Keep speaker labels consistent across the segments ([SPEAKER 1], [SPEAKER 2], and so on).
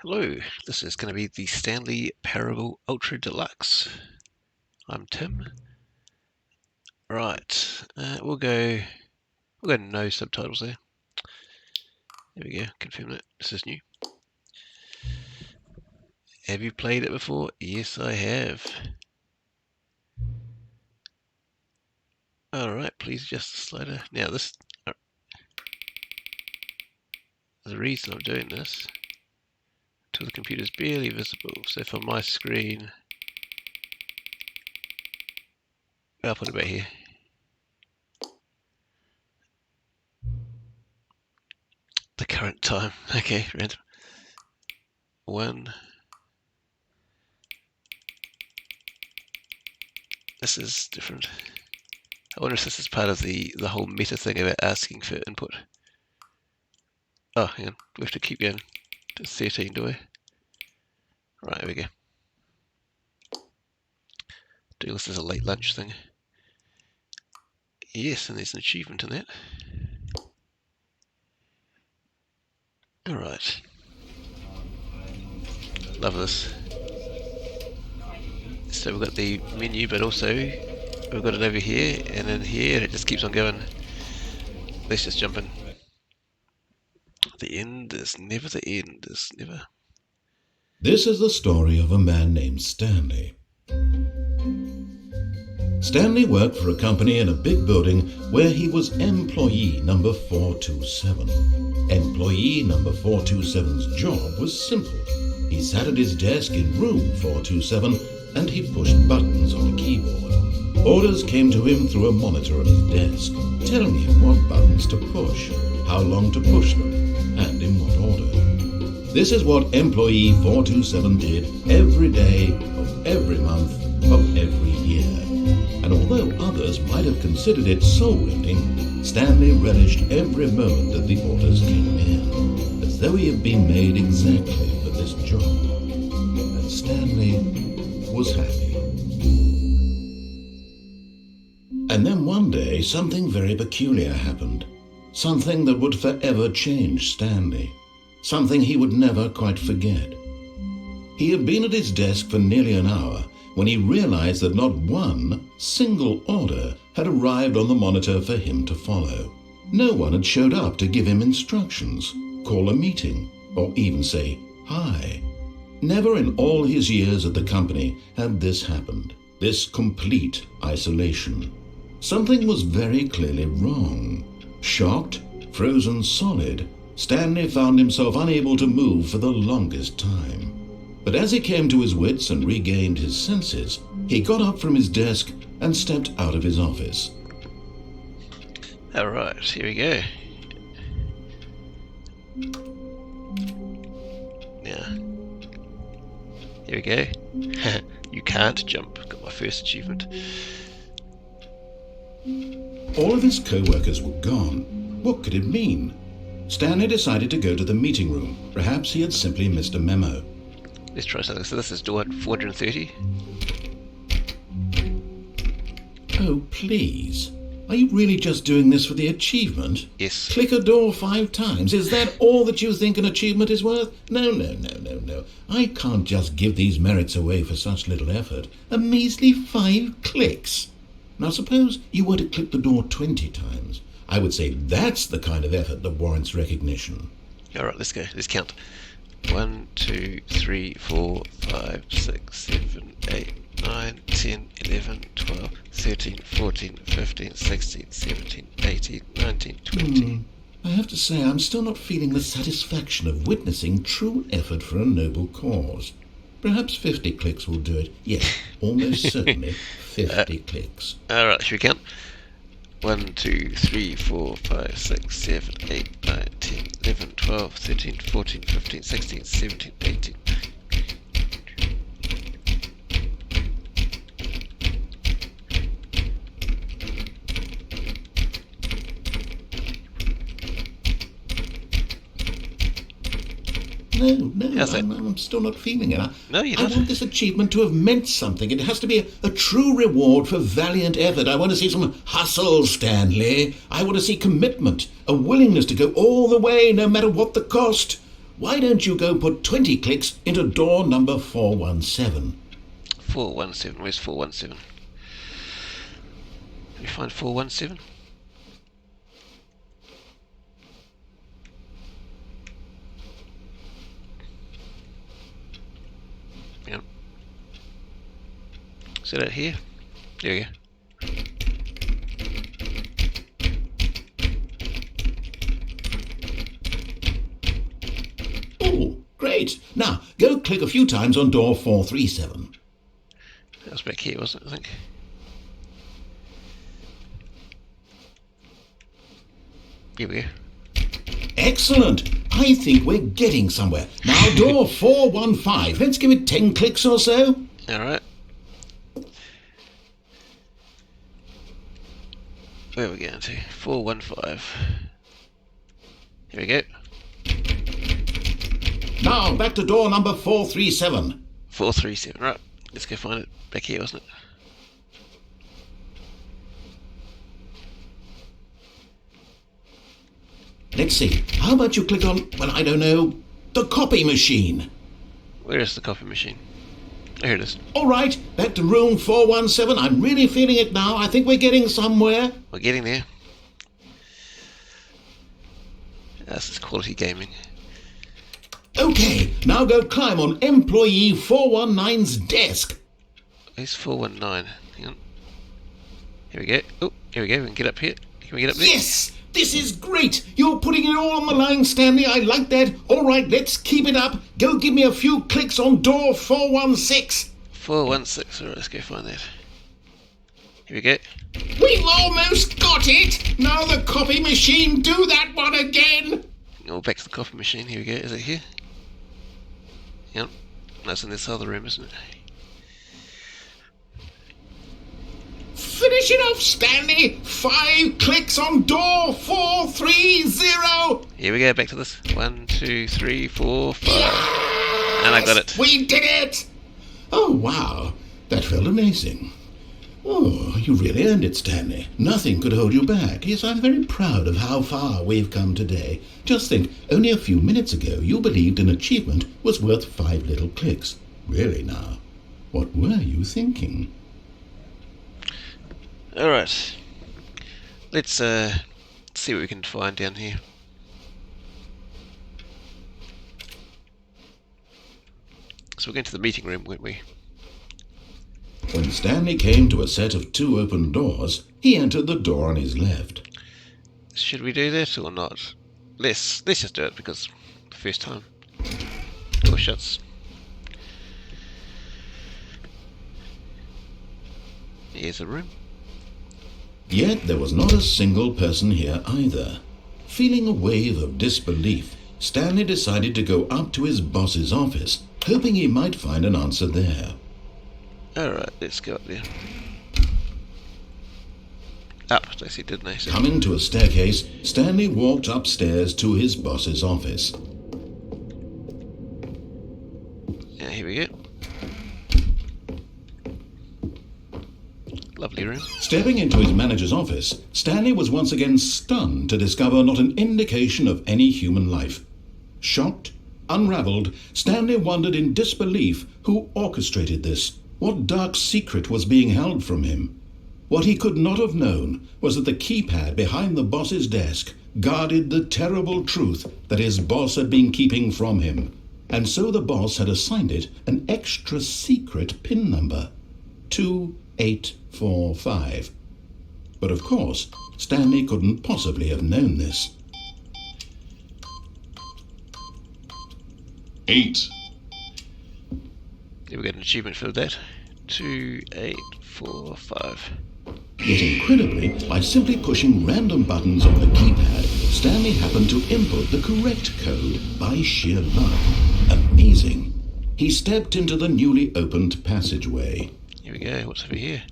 [SPEAKER 1] Hello, this is going to be the Stanley Parable Ultra Deluxe. I'm Tim. Right, we'll go no subtitles there. There we go, confirm that. This is new. Have you played it before? Yes, I have. Alright, please adjust the slider. Now this, the reason I'm doing this, until the computer is barely visible. So if on my screen, I'll put it back here. The current time. Okay, random. 1. This is different. I wonder if this is part of the whole meta thing about asking for input. Oh, hang on. We have to keep going to 13, do we? Right, here we go. Do this as a late lunch thing. Yes, and there's an achievement in that. Alright. Love this. So we've got the menu, but also we've got it over here and in here, and it just keeps on going. Let's just jump in. The end is never the end, is never.
[SPEAKER 2] This is the story of a man named Stanley. Stanley worked for a company in a big building where he was employee number 427. Employee number 427's job was simple. He sat at his desk in room 427 and he pushed buttons on a keyboard. Orders came to him through a monitor on his desk, telling him what buttons to push, how long to push them, and in what order. This is what employee 427 did every day of every month of every year. And although others might have considered it soul-rending, Stanley relished every moment that the orders came in, as though he had been made exactly for this job. And Stanley was happy. And then one day, something very peculiar happened. Something that would forever change Stanley. Something he would never quite forget. He had been at his desk for nearly an hour when he realized that not one single order had arrived on the monitor for him to follow. No one had showed up to give him instructions, call a meeting, or even say hi. Never in all his years at the company had this happened, this complete isolation. Something was very clearly wrong. Shocked, frozen solid, Stanley found himself unable to move for the longest time. But as he came to his wits and regained his senses, he got up from his desk and stepped out of his office.
[SPEAKER 1] Alright, here we go. Now, here we go. You can't jump. Got my first achievement.
[SPEAKER 2] All of his co-workers were gone. What could it mean? Stanley decided to go to the meeting room. Perhaps he had simply missed a memo.
[SPEAKER 1] Let's try something. So this is door 430.
[SPEAKER 2] Oh, please. Are you really just doing this for the achievement?
[SPEAKER 1] Yes.
[SPEAKER 2] Click a door 5 times. Is that all that you think an achievement is worth? No. I can't just give these merits away for such little effort. A measly 5 clicks. Now suppose you were to click the door 20 times. I would say that's the kind of effort that warrants recognition.
[SPEAKER 1] Alright, let's go. Let's count. 1, 2, 3, 4, 5, 6, 7, 8, 9, 10, 11, 12, 13, 14, 15, 16, 17, 18, 19, 20.
[SPEAKER 2] I have to say I'm still not feeling the satisfaction of witnessing true effort for a noble cause. Perhaps 50 clicks will do it. Yes, almost certainly 50 clicks.
[SPEAKER 1] Alright, should we count? 1, 2, 3, 4, 5, 6, 7, 8, 9, 10, 11, 12, 13, 14, 15, 16, 17, 18.
[SPEAKER 2] No, I'm still not feeling it.
[SPEAKER 1] No, you're
[SPEAKER 2] I
[SPEAKER 1] not.
[SPEAKER 2] want this achievement to have meant something. It has to be a true reward for valiant effort. I want to see some hustle, Stanley. I want to see commitment, a willingness to go all the way, no matter what the cost. why don't you go put 20 clicks into door number 417?
[SPEAKER 1] 417, where's 417? Can we find 417? Yep. Is that it here? There we go.
[SPEAKER 2] Oh, great. Now, go click a few times on door 437.
[SPEAKER 1] That was back here, wasn't it, I think? Here we go.
[SPEAKER 2] Excellent. I think we're getting somewhere. Now, door 415. Let's give it 10 clicks or so.
[SPEAKER 1] Alright. Where are we going to? 415. Here we go.
[SPEAKER 2] Now, back to door number 437.
[SPEAKER 1] 437, right. Let's go find it. Back here, wasn't it?
[SPEAKER 2] Let's see. How about you click on, well, I don't know, the copy machine?
[SPEAKER 1] Where is the copy machine? Oh, here it is.
[SPEAKER 2] All right, back to room 417. I'm really feeling it now. I think we're getting somewhere.
[SPEAKER 1] We're getting there. This is quality gaming.
[SPEAKER 2] Okay, now go climb on employee 419's desk.
[SPEAKER 1] Where's 419? Hang on. Here we go. Oh, here we go. We can get up here. Can we get up there?
[SPEAKER 2] Yes! This is great! You're putting it all on the line, Stanley. I like that. All right, let's keep it up. Go give me a few clicks on door 416.
[SPEAKER 1] 416. Alright, let's go find that. Here we go.
[SPEAKER 2] We've almost got it! Now the copy machine, do that one again!
[SPEAKER 1] Oh, back to the coffee machine. Here we go. Is it here? Yep. That's in this other room, isn't it?
[SPEAKER 2] Finish it off, Stanley! 5 clicks on door 430!
[SPEAKER 1] Here we go. Back to this. 1, 2, 3, 4, 5. And I got it.
[SPEAKER 2] We did it! Oh, wow. That felt amazing. Oh, you really earned it, Stanley. Nothing could hold you back. Yes, I'm very proud of how far we've come today. Just think, only a few minutes ago you believed an achievement was worth 5 little clicks. Really now, what were you thinking?
[SPEAKER 1] Alright. Let's see what we can find down here. So we're going to the meeting room, weren't we?
[SPEAKER 2] When Stanley came to a set of 2 open doors, he entered the door on his left.
[SPEAKER 1] Should we do that or not? Let's just do it because the first time. Door shuts. Here's a room.
[SPEAKER 2] Yet there was not a single person here either. Feeling a wave of disbelief, Stanley decided to go up to his boss's office, hoping he might find an answer there.
[SPEAKER 1] Alright, let's go up there. Up, I see, didn't I? So
[SPEAKER 2] Coming to a staircase, Stanley walked upstairs to his boss's office.
[SPEAKER 1] yeah, here we go. Lovely room.
[SPEAKER 2] Stepping into his manager's office, Stanley was once again stunned to discover not an indication of any human life. Shocked, unraveled, Stanley wondered in disbelief who orchestrated this. What dark secret was being held from him? What he could not have known was that the keypad behind the boss's desk guarded the terrible truth that his boss had been keeping from him. And so the boss had assigned it an extra secret PIN number, 2845. But of course, Stanley couldn't possibly have known this.
[SPEAKER 3] 8.
[SPEAKER 1] Yeah, we got an achievement for that. 2845.
[SPEAKER 2] Yet incredibly, by simply pushing random buttons on the keypad, Stanley happened to input the correct code by sheer luck. Amazing. He stepped into the newly opened passageway.
[SPEAKER 1] Here we go. What's over here?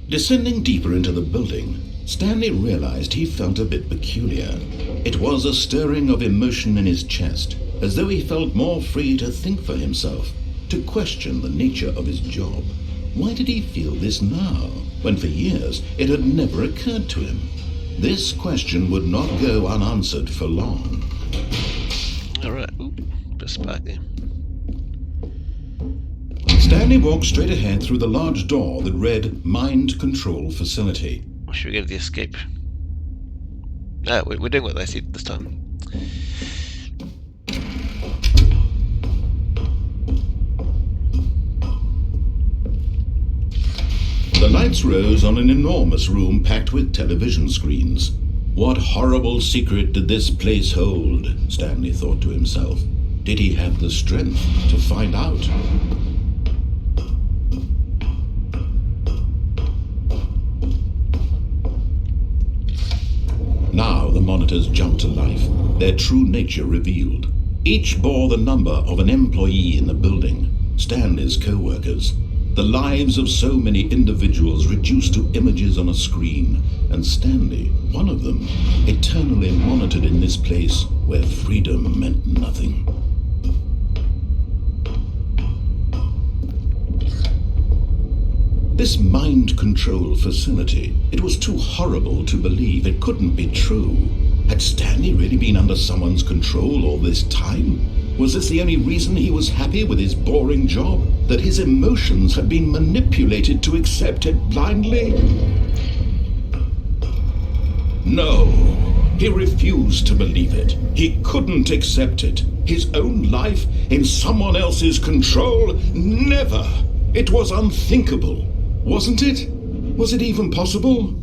[SPEAKER 2] Descending deeper into the building, Stanley realized he felt a bit peculiar. It was a stirring of emotion in his chest, as though he felt more free to think for himself, to question the nature of his job. Why did he feel this now, when for years it had never occurred to him? This question would not go unanswered for long.
[SPEAKER 1] Alright, bit of spark there.
[SPEAKER 2] Stanley walked straight ahead through the large door that read Mind Control Facility.
[SPEAKER 1] Or should we go to the escape? Ah, we're doing what they said this time.
[SPEAKER 2] The lights rose on an enormous room packed with television screens. What horrible secret did this place hold? Stanley thought to himself. Did he have the strength to find out? Now the monitors jumped to life, their true nature revealed. Each bore the number of an employee in the building, Stanley's co-workers. The lives of so many individuals reduced to images on a screen, and Stanley, one of them, eternally monitored in this place where freedom meant nothing. This mind control facility, it was too horrible to believe it couldn't be true. Had Stanley really been under someone's control all this time? Was this the only reason he was happy with his boring job? That his emotions had been manipulated to accept it blindly? No, he refused to believe it. He couldn't accept it. His own life in someone else's control? Never! It was unthinkable. Wasn't it? Was it even possible?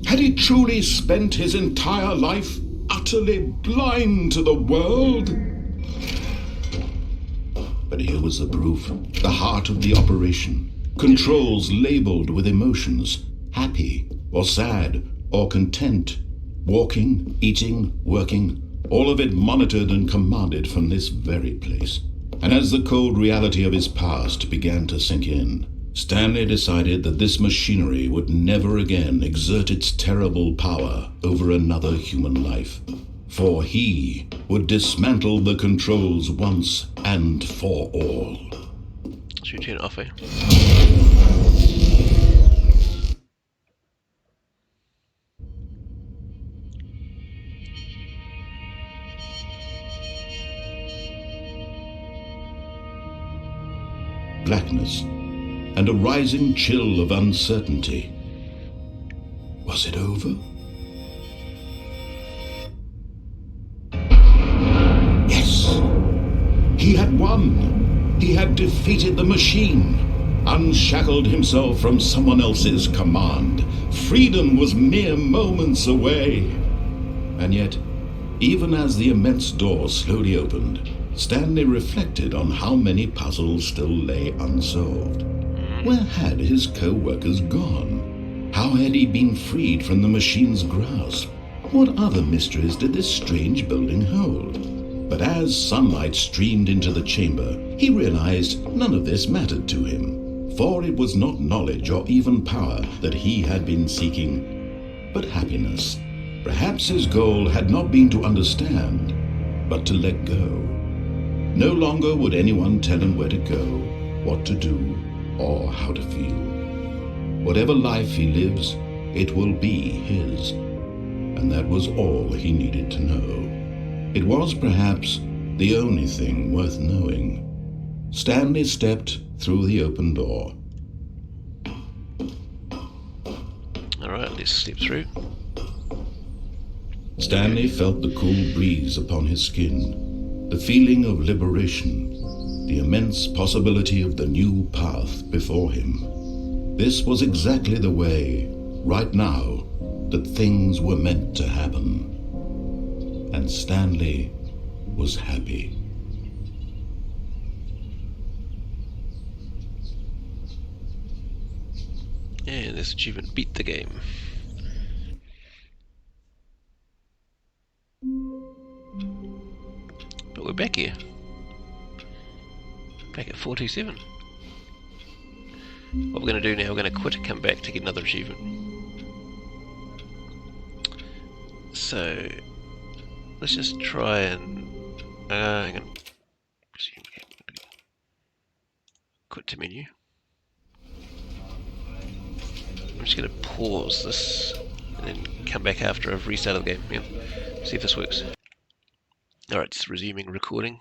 [SPEAKER 2] Had he truly spent his entire life utterly blind to the world? But here was the proof, the heart of the operation. Controls labeled with emotions, happy or sad or content. Walking, eating, working, all of it monitored and commanded from this very place. And as the cold reality of his past began to sink in, Stanley decided that this machinery would never again exert its terrible power over another human life. For he would dismantle the controls once and for all.
[SPEAKER 1] Should we turn it off, eh?
[SPEAKER 2] Blackness and a rising chill of uncertainty. Was it over? Yes! He had won! He had defeated the machine, unshackled himself from someone else's command. Freedom was mere moments away. And yet, even as the immense door slowly opened, Stanley reflected on how many puzzles still lay unsolved. Where had his co-workers gone? How had he been freed from the machine's grasp? What other mysteries did this strange building hold? But as sunlight streamed into the chamber, he realized none of this mattered to him, for it was not knowledge or even power that he had been seeking, but happiness. Perhaps his goal had not been to understand, but to let go. No longer would anyone tell him where to go, what to do, or how to feel. Whatever life he lives, it will be his. And that was all he needed to know. It was perhaps the only thing worth knowing. Stanley stepped through the open door.
[SPEAKER 1] Alright, let's slip through.
[SPEAKER 2] Stanley felt the cool breeze upon his skin, the feeling of liberation, the immense possibility of the new path before him. This was exactly the way, right now, that things were meant to happen. And Stanley was happy.
[SPEAKER 1] And this achievement, beat the game. But we're back here. Back at 427. What we're going to do now, we're going to quit and come back to get another achievement. So let's just try and hang on. Quit to menu. I'm just going to pause this and then come back after I've restarted the game. Yeah. See if this works. Alright, just resuming recording.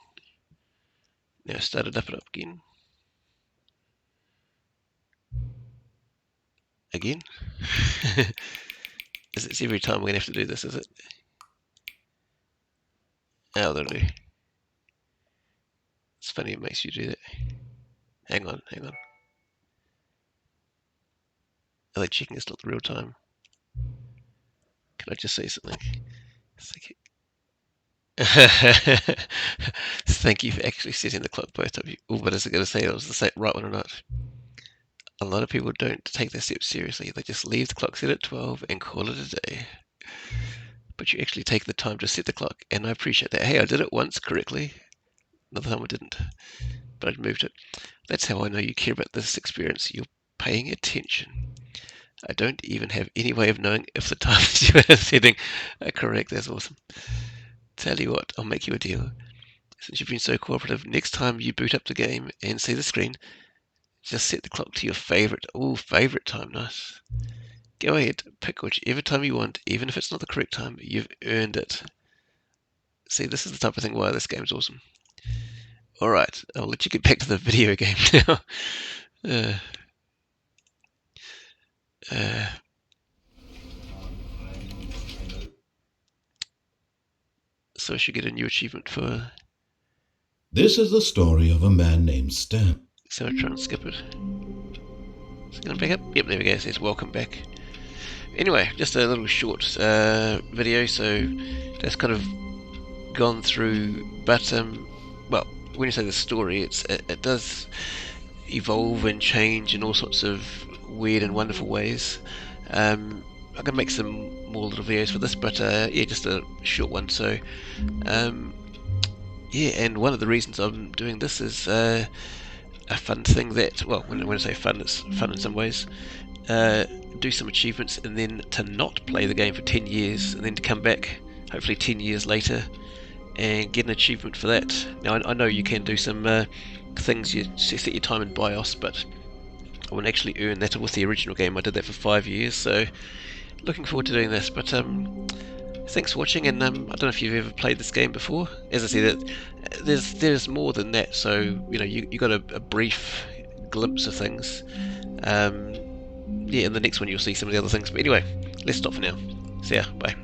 [SPEAKER 1] Now start it up again. Again? It's every time we're going to have to do this, is it? Oh, that'll do. It's funny it makes you do that. Hang on. Are they checking it's not the real time? Can I just say something? Thank you for actually setting the clock, both of you. Oh, but is it going to say it was the right one or not? A lot of people don't take their steps seriously. They just leave the clock set at 12 and call it a day. But you actually take the time to set the clock, and I appreciate that. Hey, I did it once correctly. Another time I didn't, but I moved it. That's how I know you care about this experience. You're paying attention. I don't even have any way of knowing if the time that you are setting are correct. That's awesome. Tell you what, I'll make you a deal. Since you've been so cooperative, next time you boot up the game and see the screen, just set the clock to your favorite time. Nice. Go ahead, pick whichever time you want, even if it's not the correct time. You've earned it. See, this is the type of thing why this game's awesome. Alright, I'll let you get back to the video game now. So I should get a new achievement for...
[SPEAKER 2] This is the story of a man named Stan.
[SPEAKER 1] So I'll try and skip it. Is it going to back up? Yep, there we go. It says welcome back. Anyway, just a little short video, so that's kind of gone through, but well, when you say the story, it does evolve and change in all sorts of weird and wonderful ways. I'm gonna make some more little videos for this, but yeah, just a short one. So yeah, and one of the reasons I'm doing this is a fun thing that, well, when I say fun, it's fun in some ways. Do some achievements and then to not play the game for 10 years and then to come back hopefully 10 years later and get an achievement for that. Now I know you can do some things, you set your time in BIOS, but I wouldn't actually earn that with the original game. I did that for 5 years, so looking forward to doing this. But thanks for watching, and I don't know if you've ever played this game before. As I said, there's more than that, so you know you got a brief glimpse of things. Yeah, in the next one you'll see some of the other things. But anyway, let's stop for now. See ya. Bye.